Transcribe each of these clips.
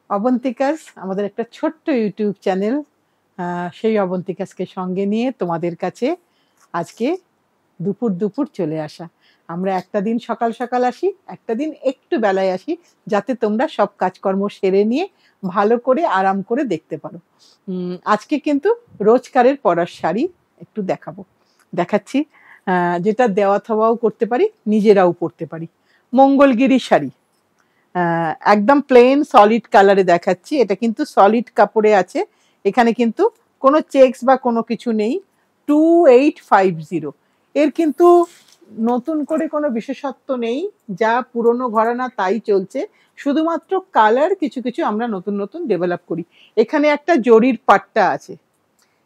অবন্তিকাস আমাদের একটা ছোট্ট ইউটিউব চ্যানেল, সেই অবন্তিকাসকে সঙ্গে নিয়ে তোমাদের কাছে আজকে দুপুর দুপুর চলে আসা। আমরা একটা দিন সকাল সকাল আসি, একটা দিন একটু বেলায় আসি, যাতে তোমরা সব কাজকর্ম সেরে নিয়ে ভালো করে আরাম করে দেখতে পারো। আজকে কিন্তু রোজকারের পরার শাড়ি একটু দেখাচ্ছি, যেটা দেওয়া থাওয়াও করতে পারি, নিজেরাও পরতে পারি। মঙ্গলগিরি শাড়ি, একদম প্লেন সলিড কালারে দেখাচ্ছি। এটা কিন্তু সলিড কাপড়ে আছে, এখানে কিন্তু কোনো চেকস বা কোনো কিছু নেই। 2850। এর কিন্তু নতুন করে কোনো বিশেষত্ব নেই, যা পুরনো ঘরানা তাই চলছে, শুধুমাত্র কালার কিছু কিছু আমরা নতুন নতুন ডেভেলপ করি। এখানে একটা জরির পাট্টা আছে,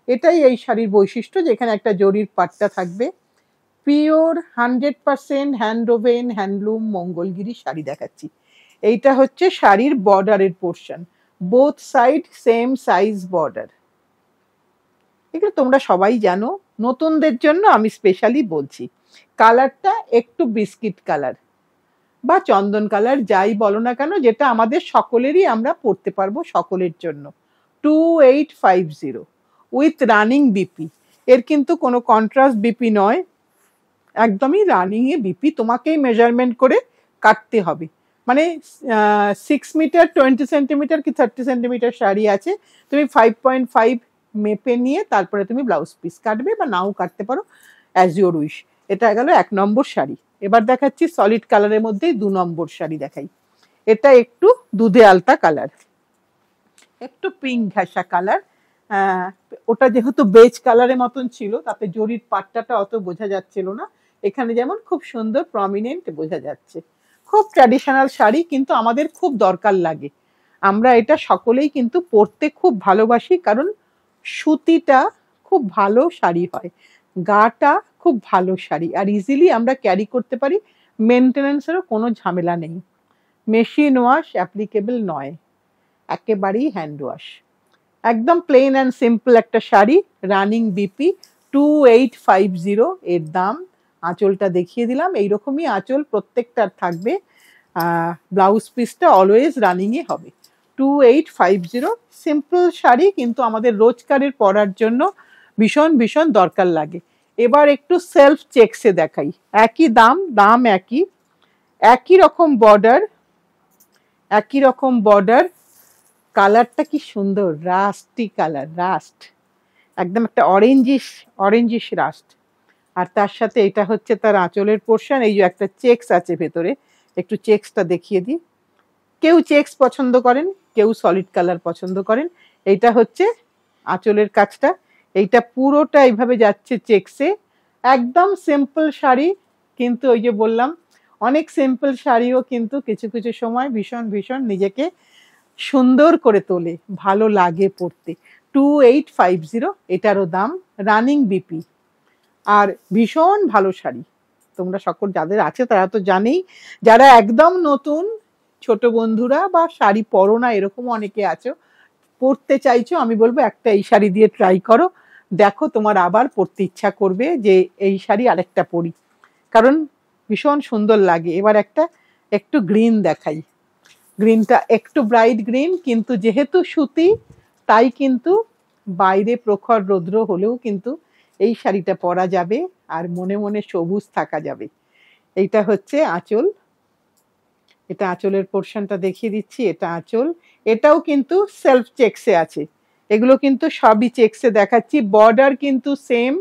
এটাই এই শাড়ির বৈশিষ্ট্য, যে এখানে একটা জরির পাট্টা থাকবে। পিওর 100% হ্যান্ডওভেন হ্যান্ডলুম মঙ্গলগিরি শাড়ি দেখাচ্ছি। এইটা হচ্ছে শাড়ির বর্ডারের portion, both side same size border. এগুলো তোমরা সবাই জানো, নতুনদের জন্য আমি স্পেশালি বলছি। কালারটা একটু বিস্কিট কালার বা চন্দন কালার, যাই বলো না কেন, যেটা আমাদের সকলেরই আমরা পরতে পারবো, সকলের জন্য। 2850 উইথ রানিং বিপি। এর কিন্তু কোনো কন্ট্রাস্ট বিপি নয়, একদমই রানিং এ বিপি। তোমাকেই মেজারমেন্ট করে কাটতে হবে, মানে 6 মিটার 20 সেন্টিমিটার কি 30 সেন্টিমিটার শাড়ি আছে, তুমি 5.5 মেপে নিয়ে তারপরে তুমি ব্লাউজ পিস কাটবে, বা নাও কাটতে পারো, অ্যাজ ইউর উইশ। এটা গেল 1 নম্বর শাড়ি। এবার দেখাচ্ছি সলিড কালারের মধ্যে 2 নম্বর শাড়ি দেখাই। এটা একটু দুধে আলতা কালার, একটু পিঙ্ক ঘাসা কালার। ওটা যেহেতু বেজ কালারের মতন ছিল, তাতে জরির পাট্টাটা অত বোঝা যাচ্ছিল না, এখানে যেমন খুব সুন্দর প্রমিনেন্ট বোঝা যাচ্ছে। খুব ট্র্যাডিশনাল শাড়ি, কিন্তু আমাদের খুব দরকার লাগে। আমরা এটা সকলেই কিন্তু পরতে খুব ভালোবাসি, কারণ সুতিটা খুব ভালো শাড়ি হয়, গাটা খুব ভালো শাড়ি, আর ইজিলি আমরা ক্যারি করতে পারি, মেনটেন্যান্সেরও কোনো ঝামেলা নেই। মেশিন ওয়াশ অ্যাপ্লিকেবল নয়, একেবারেই হ্যান্ড ওয়াশ। একদম প্লেন অ্যান্ড সিম্পল একটা শাড়ি, রানিং বিপি, 2850 এর দাম। আঁচলটা দেখিয়ে দিলাম, এইরকমই আঁচল প্রত্যেকটার থাকবে। ব্লাউজ পিসটা অলওয়েজ রানিংয়ে হবে। 2850 সিম্পল শাড়ি, কিন্তু আমাদের রোজকারের পরার জন্য ভীষণ ভীষণ দরকার লাগে। এবার একটু সেলফ চেকসে দেখাই। একই দাম একই রকম বর্ডার, কালারটা কি সুন্দর, রাস্টি কালার, রাস্ট, একদম একটা অরেঞ্জিশ রাস্ট। আর তার সাথে এটা হচ্ছে তার আঁচলের পোর্শন। এই যে একটা চেকস আছে ভেতরে, একটু চেকসটা দেখিয়ে দিই। কেউ চেকস পছন্দ করেন, কেউ সলিড কালার পছন্দ করেন। এইটা হচ্ছে আঁচলের কাজটা, এইটা পুরোটা এইভাবে যাচ্ছে চেকসে। একদম সিম্পল শাড়ি, কিন্তু ওই যে বললাম, অনেক সিম্পল শাড়িও কিন্তু কিছু কিছু সময় ভীষণ ভীষণ নিজেকে সুন্দর করে তোলে, ভালো লাগে পরতে। 2850 এটারও দাম, রানিং বিপি, আর ভীষণ ভালো শাড়ি। তোমরা সকল যাদের আছে তারা তো জানেই, যারা একদম নতুন ছোট বন্ধুরা বা শাড়ি পরো না, এরকম অনেকে আছো, পরতে চাইছো, আমি বলবো একটা এই শাড়ি দিয়ে ট্রাই করো, দেখো তোমার আবার পরতে ইচ্ছা করবে যে এই শাড়ি আরেকটা পরি, কারণ ভীষণ সুন্দর লাগে। এবার একটু গ্রিন দেখাই। গ্রিনটা একটু ব্রাইট গ্রিন, কিন্তু যেহেতু সুতি, তাই কিন্তু বাইরে প্রখর রৌদ্র হলেও কিন্তু এই শাড়িটা পরা যাবে, আর মনে মনে সবুজ থাকা যাবে। এইটা হচ্ছে আঁচল, এটা আঁচলের পোর্শনটা দেখিয়ে দিচ্ছি। এটা আঁচল, এটাও কিন্তু সেলফ চেকসে আছে, এগুলো কিন্তু সবই চেকসে দেখাচ্ছি। বর্ডার কিন্তু সেম,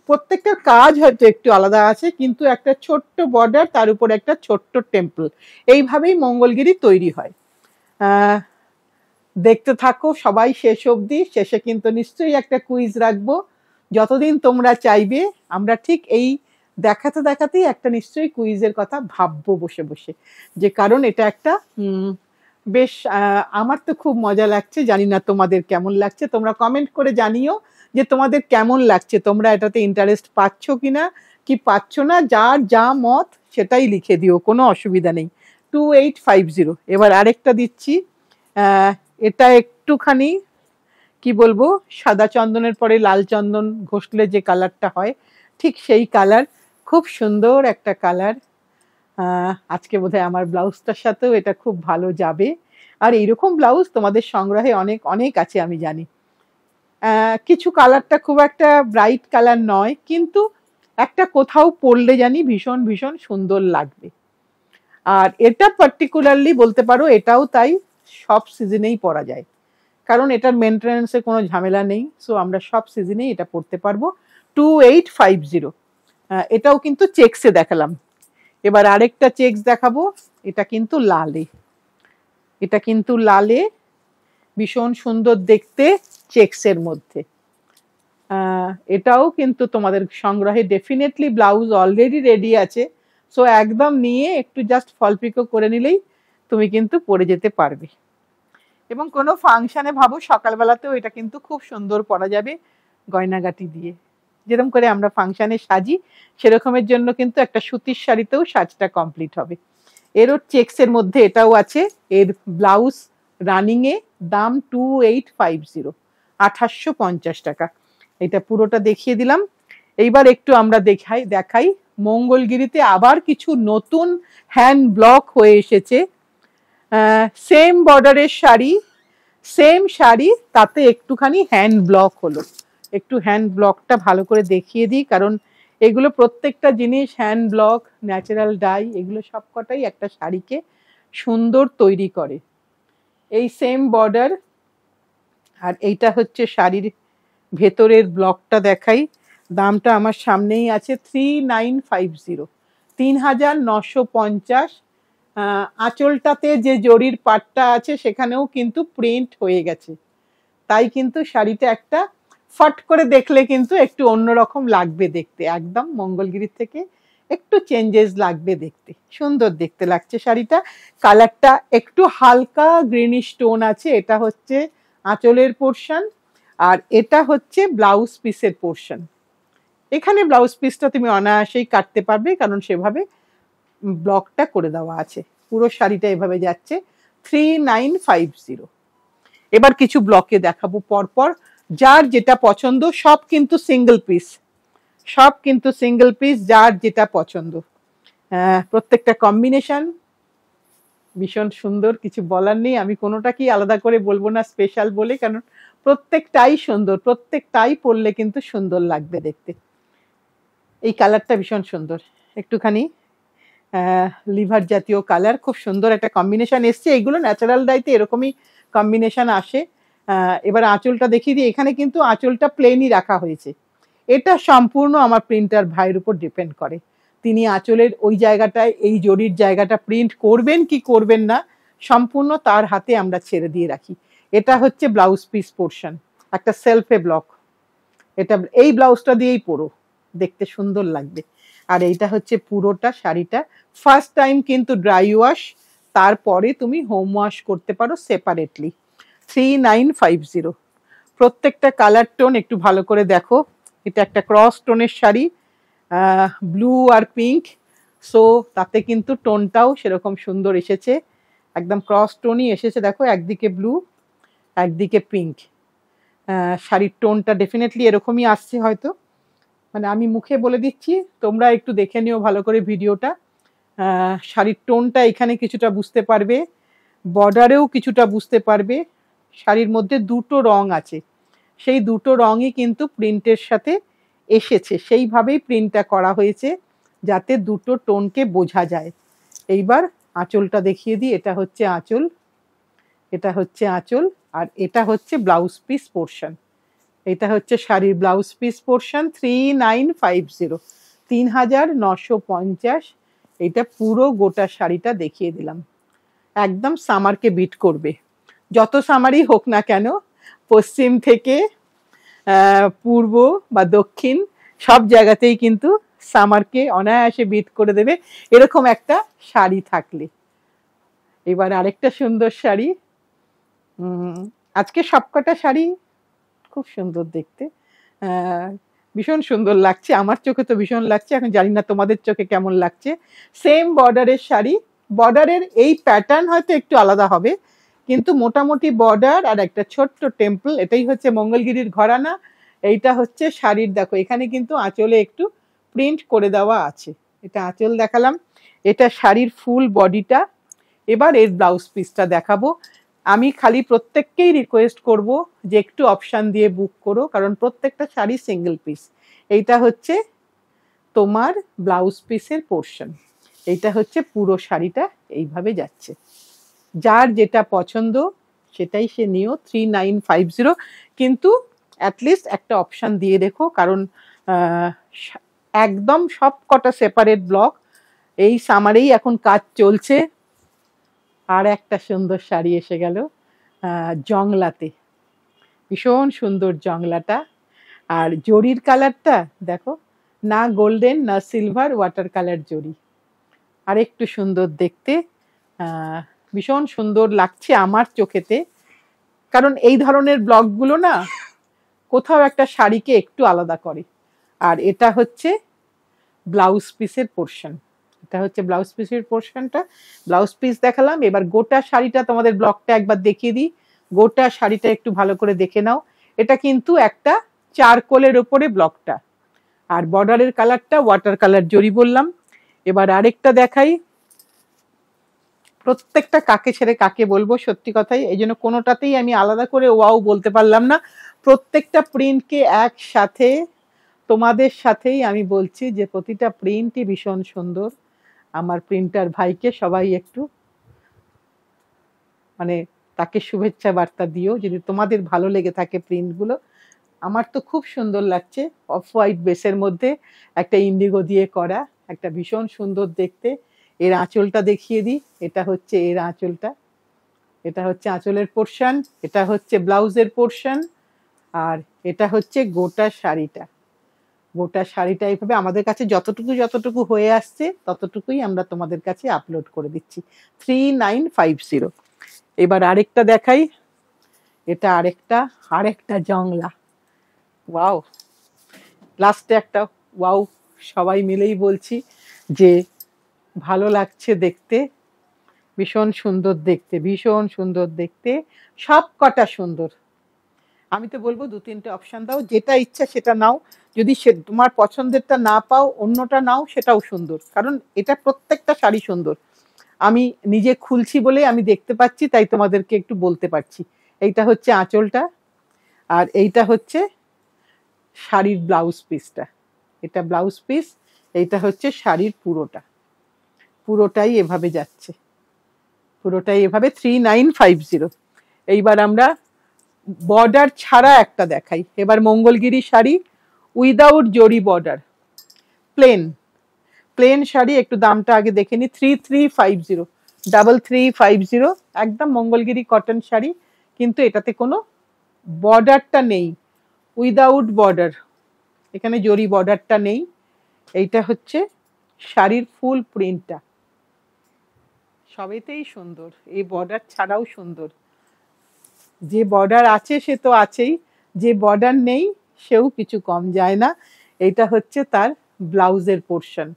প্রত্যেকটা কাজ হয়তো একটু আলাদা আছে, কিন্তু একটা ছোট্ট বর্ডার, তার উপর একটা ছোট্ট টেম্পল, এইভাবেই মঙ্গলগিরি তৈরি হয়। দেখতে থাকো সবাই শেষ অবধি। শেষে কিন্তু নিশ্চয়ই একটা কুইজ রাখবো, যতদিন তোমরা চাইবে। আমরা ঠিক এই দেখাতে দেখাতেই একটা নিশ্চয়ই কুইজের কথা ভাববো বসে বসে, যে কারণ এটা একটা বেশ, আমার তো খুব মজা লাগছে, জানি না তোমাদের কেমন লাগছে। তোমরা কমেন্ট করে জানিও যে তোমাদের কেমন লাগছে, তোমরা এটাতে ইন্টারেস্ট পাচ্ছ কিনা, কি পাচ্ছ না, যার যা মত সেটাই লিখে দিও, কোনো অসুবিধা নেই। 2850। এবার আরেকটা দিচ্ছি, এটা একটুখানি কি বলবো, সাদা চন্দনের পরে লাল চন্দন ঘষলে যে কালারটা হয়, ঠিক সেই কালার, খুব সুন্দর একটা কালার। আজকে বোধহয় আমার ব্লাউজটার সাথেও এটা খুব ভালো যাবে। আর এইরকম ব্লাউজ তোমাদের সংগ্রহে অনেক অনেক আছে আমি জানি। কিছু কালারটা খুব একটা ব্রাইট কালার নয়, কিন্তু একটা কোথাও পরলে জানি ভীষণ ভীষণ সুন্দর লাগবে। আর এটা পার্টিকুলারলি বলতে পারো এটাও তাই, সব সিজনেই পরা যায়, কারণ এটার মেনটেন্যান্সে কোনো ঝামেলা নেই। সো আমরা সব সিজনেই এটা পরতে পারবো। 2850। এটাও কিন্তু চেক্সে দেখালাম। এবার আরেকটা চেক্স দেখাবো। এটা কিন্তু লালে, এটা কিন্তু লালে, ভীষণ সুন্দর দেখতে, চেক্সের মধ্যে। এটাও কিন্তু তোমাদের সংগ্রহে ডেফিনেটলি ব্লাউজ অলরেডি রেডি আছে। সো একদম নিয়ে একটু জাস্ট ফল পিকো করে নিলেই তুমি কিন্তু পরে যেতে পারবে। এবং কোনো ফাংশনে ভাবো সকালবেলাতেও এটা কিন্তু খুব সুন্দর পরা যাবে গয়নাগাটি দিয়ে। যেরকম করে আমরা ফাংশনে সাজি সেরকমের জন্য কিন্তু একটা সুতির শাড়িতেও সাজটা কমপ্লিট হবে। এরও চেক্সের মধ্যে এটাও আছে। এর ব্লাউজ রানিংয়ে দাম 2850, 2850 টাকা। এটা পুরোটা দেখিয়ে দিলাম। এইবার একটু আমরা দেখাই মঙ্গলগিরিতে আবার কিছু নতুন হ্যান্ড ব্লক হয়ে এসেছে। সেম বর্ডারের শাড়ি, সেম শাড়ি, তাতে একটুখানি হ্যান্ড ব্লক হলো। একটু হ্যান্ড ব্লকটা ভালো করে দেখিয়ে দিই, কারণ এগুলো প্রত্যেকটা জিনিস হ্যান্ড ব্লক, ন্যাচারাল ডাই, এগুলো সবকটাই একটা শাড়িকে সুন্দর তৈরি করে। এই সেম বর্ডার, আর এইটা হচ্ছে শাড়ির ভেতরের ব্লকটা দেখাই। দামটা আমার সামনেই আছে, 3950, 3950। আঁচলটাতে যে জরির পাটটা আছে সেখানেও কিন্তু প্রিন্ট হয়ে গেছে, তাই কিন্তু শাড়িটা একটা ফট করে দেখলে কিন্তু একটু অন্যরকম লাগবে দেখতে। একদম মঙ্গলগিরির থেকে একটু চেঞ্জেস লাগবে দেখতে, সুন্দর দেখতে লাগছে শাড়িটা। কালারটা একটু হালকা গ্রিনিশ টোন আছে। এটা হচ্ছে আঁচলের পোর্শন, আর এটা হচ্ছে ব্লাউজ পিসের পোর্শন। এখানে ব্লাউজ পিসটা তুমি অনায়াসেই কাটতে পারবে, কারণ সেভাবে ব্লকটা করে দেওয়া আছে। পুরো শাড়িটা এভাবে যাচ্ছে 3950। এবার কিছু ব্লকে দেখাবো পরপর, যার যেটা পছন্দ। সব কিন্তু সিঙ্গেল পিস, সব কিন্তু সিঙ্গেল পিস, যার যেটা পছন্দ। প্রত্যেকটা কম্বিনেশন ভীষণ সুন্দর, কিছু বলার নেই। আমি কোনোটাকেই আলাদা করে বলবো না স্পেশাল বলে, কারণ প্রত্যেকটাই সুন্দর, প্রত্যেকটাই পরলে কিন্তু সুন্দর লাগবে দেখতে। এই কালারটা ভীষণ সুন্দর, একটুখানি লিভার জাতীয় কালার, খুব সুন্দর একটা কম্বিনেশন এসছে। এইগুলো ন্যাচারাল ডাইতে এরকমই কম্বিনেশন আসে। এবার আঁচলটা দেখিয়ে দিই। এখানে কিন্তু আঁচলটা প্লেনই রাখা হয়েছে। এটা সম্পূর্ণ আমার প্রিন্টার ভাইয়ের উপর ডিপেন্ড করে, তিনি আঁচলের ওই জায়গাটায় এই জরির জায়গাটা প্রিন্ট করবেন কি করবেন না, সম্পূর্ণ তার হাতে আমরা ছেড়ে দিয়ে রাখি। এটা হচ্ছে ব্লাউজ পিস পোর্শন, একটা সেলফে ব্লক। এটা এই ব্লাউজটা দিয়েই পরো, দেখতে সুন্দর লাগবে। আর এইটা হচ্ছে পুরোটা শাড়িটা। ফার্স্ট টাইম কিন্তু ড্রাই ওয়াশ, তারপরে তুমি হোম ওয়াশ করতে পারো সেপারেটলি। 3950। প্রত্যেকটা কালার টোন একটু ভালো করে দেখো। এটা একটা ক্রস টোনের শাড়ি, ব্লু আর পিঙ্ক। সো তাতে কিন্তু টোনটাও সেরকম সুন্দর এসেছে, একদম ক্রস টোনই এসেছে। দেখো, একদিকে ব্লু, একদিকে পিঙ্ক। শাড়ির টোনটা ডেফিনেটলি এরকমই আসছে হয়তো, মানে আমি মুখে বলে দিচ্ছি, তোমরা একটু দেখে নিও ভালো করে ভিডিওটা। শাড়ির টোনটা এখানে কিছুটা বুঝতে পারবে, বর্ডারেও কিছুটা বুঝতে পারবে। শাড়ির মধ্যে দুটো রং আছে, সেই দুটো রঙই কিন্তু প্রিন্টের সাথে এসেছে, সেইভাবেই প্রিন্টটা করা হয়েছে যাতে দুটো টোনকে বোঝা যায়। এইবার আঁচলটা দেখিয়ে দিই। এটা হচ্ছে আঁচল, এটা হচ্ছে আঁচল, আর এটা হচ্ছে ব্লাউজ পিস পোর্শন। এটা হচ্ছে শাড়ির ব্লাউজ পিস পোর্শন। 3950, 3950। এটা পুরো গোটা শাড়িটা দেখিয়ে দিলাম। একদম সামারকে বিট করবে, যত সামারই হোক না কেন, পশ্চিম থেকে পূর্ব বা দক্ষিণ সব জায়গাতেই কিন্তু সামারকে অনায়াসে বিট করে দেবে এরকম একটা শাড়ি থাকলে। এবার আরেকটা সুন্দর শাড়ি। আজকে সবকটা শাড়ি খুব সুন্দর দেখতে, ভীষণ সুন্দর লাগছে। আমার চোখে তো ভীষণ লাগছে, এখন জানি না তোমাদের চোখে কেমন লাগছে। সেম বর্ডারের শাড়ি, বর্ডারের এই প্যাটার্ন হয়তো একটু আলাদা হবে, কিন্তু মোটামুটি বর্ডার আর একটা ছোট্ট টেম্পল। এটাই হচ্ছে মঙ্গলগিরির ঘরানা। এইটা হচ্ছে শাড়ির, দেখো এখানে কিন্তু আঁচলে একটু প্রিন্ট করে দেওয়া আছে। এটা আঁচল দেখালাম, এটা শাড়ির ফুল বডিটা। এবার এর ব্লাউজ পিসটা দেখাবো। আমি খালি প্রত্যেককেই রিকোয়েস্ট করব যে একটু অপশান দিয়ে বুক করো, কারণ প্রত্যেকটা শাড়ি সিঙ্গেল পিস। এইটা হচ্ছে তোমার ব্লাউজ পিসের পোর্শন, এইটা হচ্ছে পুরো শাড়িটা এইভাবে যাচ্ছে। যার যেটা পছন্দ সেটাই সে নিও, 3950। কিন্তু অ্যাটলিস্ট একটা অপশান দিয়ে রেখো, কারণ একদম সব কটা সেপারেট ব্লক। এই সামারেই এখন কাজ চলছে। আর একটা সুন্দর শাড়ি এসে গেল জংলাতে, ভীষণ সুন্দর জংলাটা। আর জরির কালারটা দেখো, না গোল্ডেন না সিলভার, ওয়াটার কালার জরি, আর একটু সুন্দর দেখতে, ভীষণ সুন্দর লাগছে আমার চোখেতে। কারণ এই ধরনের ব্লকগুলো না কোথাও একটা শাড়িকে একটু আলাদা করে। আর এটা হচ্ছে ব্লাউজ পিসের পোর্শন, এটা হচ্ছে ব্লাউজ পিসের পোর্শনটা। ব্লাউজ পিস দেখালাম, এবার গোটা শাড়িটা তোমাদের ব্লকটা একবার দেখিয়ে দিই। গোটা শাড়িটা একটু ভালো করে দেখে নাও। এটা কিন্তু একটা চারকোলের ওপরে ব্লকটা, আর বর্ডারের কালারটা ওয়াটার কালার জরি বললাম। এবার আরেকটা দেখাই। প্রত্যেকটা কাকে ছেড়ে কাকে বলবো, সত্যি কথাই, এই জন্য কোনোটাতেই আমি আলাদা করে ওয়াও বলতে পারলাম না। প্রত্যেকটা প্রিন্টকে একসাথে তোমাদের সাথেই আমি বলছি যে প্রতিটা প্রিন্টই ভীষণ সুন্দর। আমার প্রিন্টার ভাইকে সবাই একটু মানে তাকে শুভেচ্ছা বার্তা দিও যদি তোমাদের ভালো লেগে থাকে প্রিন্টগুলো। আমার তো খুব সুন্দর লাগছে, অফ হোয়াইট বেসের মধ্যে একটা ইন্ডিগো দিয়ে করা, একটা ভীষণ সুন্দর দেখতে। এর আঁচলটা দেখিয়ে দিই, এটা হচ্ছে এর আঁচলটা, এটা হচ্ছে আঁচলের পোর্শন, এটা হচ্ছে ব্লাউজের পোর্শন, আর এটা হচ্ছে গোটা শাড়িটা। গোটা শাড়িটা এইভাবে আমাদের কাছে যতটুকু হয়ে আসছে ততটুকুই আমরা তোমাদের কাছে আপলোড করে দিচ্ছি, 3950। এবার আরেকটা দেখাই, এটা আরেকটা জংলা। ওয়াও, লাস্টে একটা ওয়াও সবাই মিলেই বলছি যে ভালো লাগছে দেখতে, ভীষণ সুন্দর দেখতে, ভীষণ সুন্দর দেখতে, সব কটা সুন্দর। আমি তো বলবো 2-3টে অপশান দাও, যেটা ইচ্ছা সেটা নাও। যদি সে তোমার পছন্দেরটা না পাও অন্যটা নাও, সেটাও সুন্দর, কারণ এটা প্রত্যেকটা শাড়ি সুন্দর। আমি নিজে খুলছি বলে আমি দেখতে পাচ্ছি, তাই তোমাদেরকে একটু বলতে পারছি। এইটা হচ্ছে আঁচলটা, আর এইটা হচ্ছে শাড়ির ব্লাউজ পিসটা। এটা ব্লাউজ পিস, এইটা হচ্ছে শাড়ির পুরোটাই এভাবে যাচ্ছে, পুরোটাই এভাবে 3950। এইবার আমরা বর্ডার ছাড়া একটা দেখাই। এবার মঙ্গলগিরি শাড়ি উইদাউট জরি বর্ডার, প্লেন শাড়ি। একটু দামটা আগে দেখে নি, 3350, 3350, একদম মঙ্গলগিরি কটন শাড়ি, কিন্তু এটাতে কোনো বর্ডারটা নেই, উইদাউট বর্ডার, এখানে জরি বর্ডারটা নেই। এইটা হচ্ছে শাড়ির ফুল প্রিন্টটা, সবেতেই সুন্দর, এই বর্ডার ছাড়াও সুন্দর। যে বর্ডার আছে সে তো আছেই, যে বর্ডার নেই সেও কিছু কম যায় না। এটা হচ্ছে তার ব্লাউজের পোর্শন,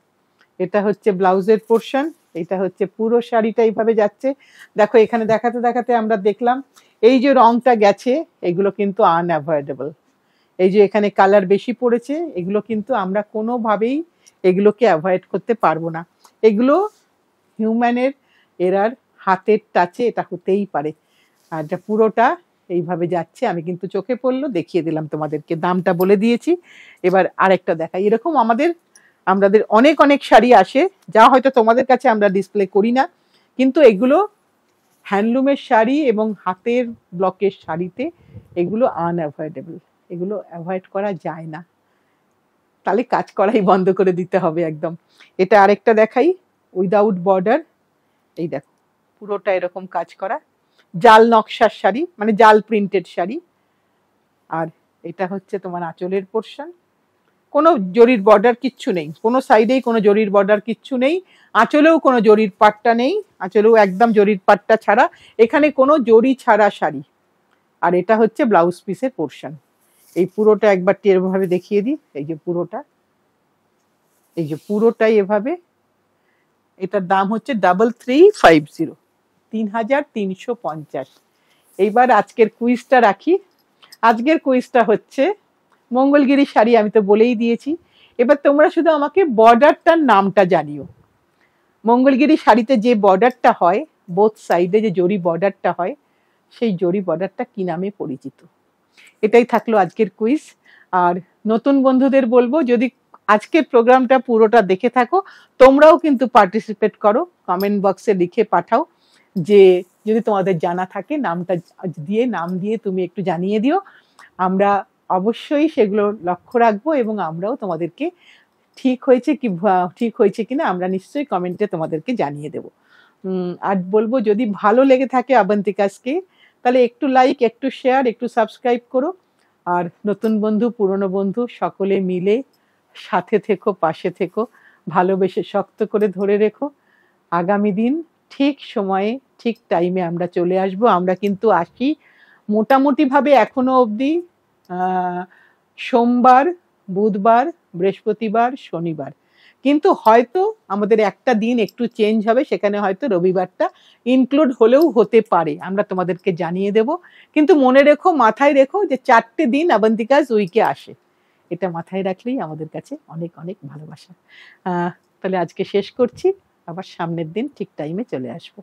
এটা হচ্ছে ব্লাউজের পোর্শন, এটা হচ্ছে পুরো শাড়িটা এইভাবে যাচ্ছে। দেখো এখানে দেখাতে দেখাতে আমরা দেখলাম এই যে রংটা গেছে, এগুলো কিন্তু আনঅ্যাভয়েডেবল। এই যে এখানে কালার বেশি পড়েছে, এগুলো কিন্তু আমরা কোনোভাবেই এগুলোকে অ্যাভয়েড করতে পারবো না। এগুলো হিউম্যানের এরার, হাতের টাচে এটা হতেই পারে। আর এটা পুরোটা এইভাবে যাচ্ছে, আমি কিন্তু চোখে পড়লো দেখিয়ে দিলাম তোমাদেরকে, দামটা বলে দিয়েছি। এবার আরেকটা দেখাই। এরকম আমাদের অনেক শাড়ি আসে যা হয়তো তোমাদের কাছে আমরা ডিসপ্লে করি না, কিন্তু এগুলো হ্যান্ডলুমের শাড়ি এবং হাতের ব্লকের শাড়িতে এগুলো আনঅ্যাভয়েডেবল, এগুলো অ্যাভয়েড করা যায় না, তাহলে কাজ করাই বন্ধ করে দিতে হবে একদম। এটা আরেকটা দেখাই, উইদাউট বর্ডার, এই দেখো পুরোটা এরকম কাজ করা, জাল নকশার শাড়ি, মানে জাল প্রিন্টেড শাড়ি। আর এটা হচ্ছে তোমার আঁচলের পোর্শন, কোনো জরির বর্ডার কিচ্ছু নেই, কোনো সাইডেই কোনো জরির বর্ডার কিচ্ছু নেই, আঁচলেও কোনো জরির পাট্টা নেই, আঁচলেও একদম জরির পাট্টা ছাড়া, এখানে কোনো জরি ছাড়া শাড়ি। আর এটা হচ্ছে ব্লাউজ পিসের পোর্শন। এই পুরোটা একবার এভাবে দেখিয়ে দিই, এই যে পুরোটা, এই যে পুরোটাই এভাবে। এটার দাম হচ্ছে 3350, 3350। এইবার আজকের কুইজটা রাখি। আজকের কুইজটা হচ্ছে মঙ্গলগিরি শাড়ি, আমি তো বলেই দিয়েছি। এবার তোমরা শুধু আমাকে বর্ডারটার নামটা জানিও। মঙ্গলগিরি শাড়িতে যে বর্ডারটা হয়, বোথ সাইডে যে জরি বর্ডারটা হয়, সেই জরি বর্ডারটা কি নামে পরিচিত? এটাই থাকলো আজকের কুইজ। আর নতুন বন্ধুদের বলবো, যদি আজকের প্রোগ্রামটা পুরোটা দেখে থাকো, তোমরাও কিন্তু পার্টিসিপেট করো, কমেন্ট বক্সে লিখে পাঠাও যে যদি তোমাদের জানা থাকে নামটা দিয়ে, নাম দিয়ে তুমি একটু জানিয়ে দিও। আমরা অবশ্যই সেগুলো লক্ষ্য রাখবো এবং আমরাও তোমাদেরকে ঠিক হয়েছে কিনা আমরা নিশ্চয়ই কমেন্টে তোমাদেরকে জানিয়ে দেব। আর বলবো, যদি ভালো লেগে থাকে আবন্তিকাসকে, তাহলে একটু লাইক, একটু শেয়ার, একটু সাবস্ক্রাইব করো। আর নতুন বন্ধু, পুরনো বন্ধু সকলে মিলে সাথে থেকো, পাশে থেকো, ভালোবেসে শক্ত করে ধরে রেখো। আগামী দিন ঠিক সময়ে ঠিক টাইমে আমরা চলে আসব। আমরা কিন্তু আসি মোটামুটিভাবে এখনো অবধি সোমবার, বুধবার, বৃহস্পতিবার, শনিবার, কিন্তু হয়তো আমাদের একটা দিন একটু চেঞ্জ হবে, সেখানে হয়তো রবিবারটা ইনক্লুড হলেও হতে পারে, আমরা তোমাদেরকে জানিয়ে দেব। কিন্তু মনে রেখো, মাথায় রেখো যে 4টে দিন আবন্তিকাস উইকে আসে, এটা মাথায় রাখলেই আমাদের কাছে অনেক অনেক ভালোবাসা। তাহলে আজকে শেষ করছি, আবার সামনের দিন ঠিক টাইমে চলে আসবো।